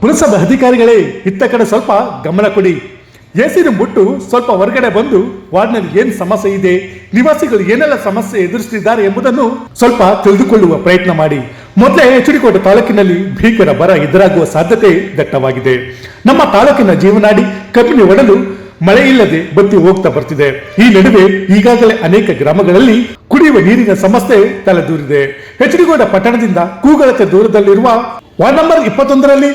ಪುರಸಭಾ ಅಧಿಕಾರಿಗಳೇ ಇತ್ತ ಕಡೆ ಸ್ವಲ್ಪ ಗಮನ ಕೊಡಿ. ಎಸಿನ ಬಿಟ್ಟು ಸ್ವಲ್ಪ ಹೊರಗಡೆ ಬಂದು ವಾರ್ಡ್ನಲ್ಲಿ ಏನು ಸಮಸ್ಯೆ ಇದೆ, ನಿವಾಸಿಗಳು ಏನೆಲ್ಲ ಸಮಸ್ಯೆ ಎದುರಿಸುತ್ತಿದ್ದಾರೆ ಎಂಬುದನ್ನು ಸ್ವಲ್ಪ ತಿಳಿದುಕೊಳ್ಳುವ ಪ್ರಯತ್ನ ಮಾಡಿ. ಮೊದಲೇ ಎಚ್.ಡಿ.ಕೋಟೆ ತಾಲೂಕಿನಲ್ಲಿ ಭೀಕರ ಬರ ಎದುರಾಗುವ ಸಾಧ್ಯತೆ ದಟ್ಟವಾಗಿದೆ. ನಮ್ಮ ತಾಲೂಕಿನ ಜೀವನಾಡಿ ಕಬಿನಿ ಒಡಲು ಮಳೆ ಇಲ್ಲದೆ ಬತ್ತಿ ಹೋಗ್ತಾ ಬರ್ತಿದೆ. ಈ ನಡುವೆ ಈಗಾಗಲೇ ಅನೇಕ ಗ್ರಾಮಗಳಲ್ಲಿ ಕುಡಿಯುವ ನೀರಿನ ಸಮಸ್ಯೆ ತಲೆದೂರಿದೆ. ಎಚ್.ಡಿ.ಕೋಟೆ ಪಟ್ಟಣದಿಂದ ಕೂಗಳತೆ ದೂರದಲ್ಲಿರುವ ವಾರ್ಡ್ ನಂಬರ್ 21ರಲ್ಲಿ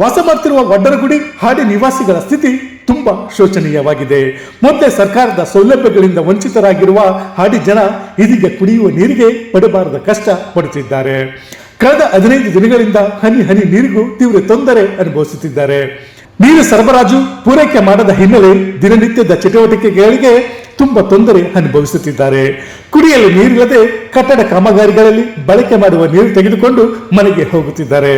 ವಾಸ ಮಾಡ್ತಿರುವ ವಡ್ಡರಗುಡಿ ಹಾಡಿ ನಿವಾಸಿಗಳ ಸ್ಥಿತಿ ತುಂಬಾ ಶೋಚನೀಯವಾಗಿದೆ. ಮೊದಲೇ ಸರ್ಕಾರದ ಸೌಲಭ್ಯಗಳಿಂದ ವಂಚಿತರಾಗಿರುವ ಹಾಡಿ ಜನ ಇದೀಗ ಕುಡಿಯುವ ನೀರಿಗೆ ಪಡಬಾರದ ಕಷ್ಟ ಪಡುತ್ತಿದ್ದಾರೆ. ಕಳೆದ 15 ದಿನಗಳಿಂದ ಹನಿ ಹನಿ ನೀರಿಗೂ ತೀವ್ರ ತೊಂದರೆ ಅನುಭವಿಸುತ್ತಿದ್ದಾರೆ. ನೀರು ಸರಬರಾಜು ಪೂರೈಕೆ ಮಾಡದ ಹಿನ್ನೆಲೆ ದಿನನಿತ್ಯದ ಚಟುವಟಿಕೆಗಳಿಗೆ ತುಂಬಾ ತೊಂದರೆ ಅನುಭವಿಸುತ್ತಿದ್ದಾರೆ. ಕುಡಿಯಲು ನೀರಿಲ್ಲದೆ ಕಟ್ಟಡ ಕಾಮಗಾರಿಗಳಲ್ಲಿ ಬಳಕೆ ಮಾಡುವ ನೀರು ತೆಗೆದುಕೊಂಡು ಮನೆಗೆ ಹೋಗುತ್ತಿದ್ದಾರೆ.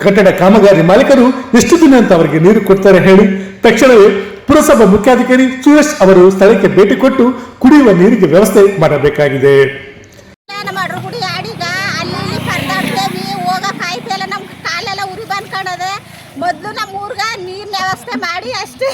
ಕಟ್ಟಡ ಕಾಮಗಾರಿ ಮಾಲೀಕರು ಎಷ್ಟು ದಿನ ಅಂತ ಅವರಿಗೆ ನೀರು ಕೊಡ್ತಾರೆ ಹೇಳಿ? ತಕ್ಷಣವೇ ಪುರಸಭಾ ಮುಖ್ಯಾಧಿಕಾರಿ ಸುರೇಶ್ ಅವರು ಸ್ಥಳಕ್ಕೆ ಭೇಟಿ ಕೊಟ್ಟು ಕುಡಿಯುವ ನೀರಿಗೆ ವ್ಯವಸ್ಥೆ ಮಾಡಬೇಕಾಗಿದೆ. ಮೊದಲು ನಮ್ಮ ಊರ್ಗ ನೀರಿನ ವ್ಯವಸ್ಥೆ ಮಾಡಿ ಅಷ್ಟೇ.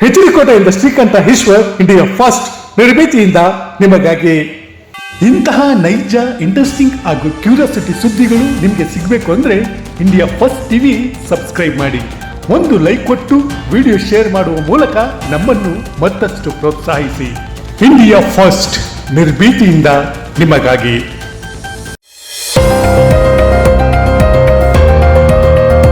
ಎಚ್.ಡಿ.ಕೋಟೆಯಿಂದ ಶ್ರೀಕಂಠ ಈಶ್ವರ್, ಇಂಡಿಯಾ ಫಸ್ಟ್ ನಿರ್ಮಿತಿಯಿಂದ ನಿಮಗಾಗಿ. ಇಂತಹ ನೈಜ, ಇಂಟ್ರೆಸ್ಟಿಂಗ್ ಹಾಗೂ ಕ್ಯೂರಿಯಾಸಿಟಿ ಸುದ್ದಿಗಳು ನಿಮಗೆ ಸಿಗಬೇಕು ಅಂದ್ರೆ ಇಂಡಿಯಾ ಫಸ್ಟ್ ಟಿವಿ ಸಬ್ಸ್ಕ್ರೈಬ್ ಮಾಡಿ. ಒಂದು ಲೈಕ್ ಕೊಟ್ಟು ವಿಡಿಯೋ ಶೇರ್ ಮಾಡುವ ಮೂಲಕ ನಮ್ಮನ್ನು ಮತ್ತಷ್ಟು ಪ್ರೋತ್ಸಾಹಿಸಿ. ಇಂಡಿಯಾ ಫಸ್ಟ್ ನಿರ್ಭೀತಿಯಿಂದ ನಿಮಗಾಗಿ.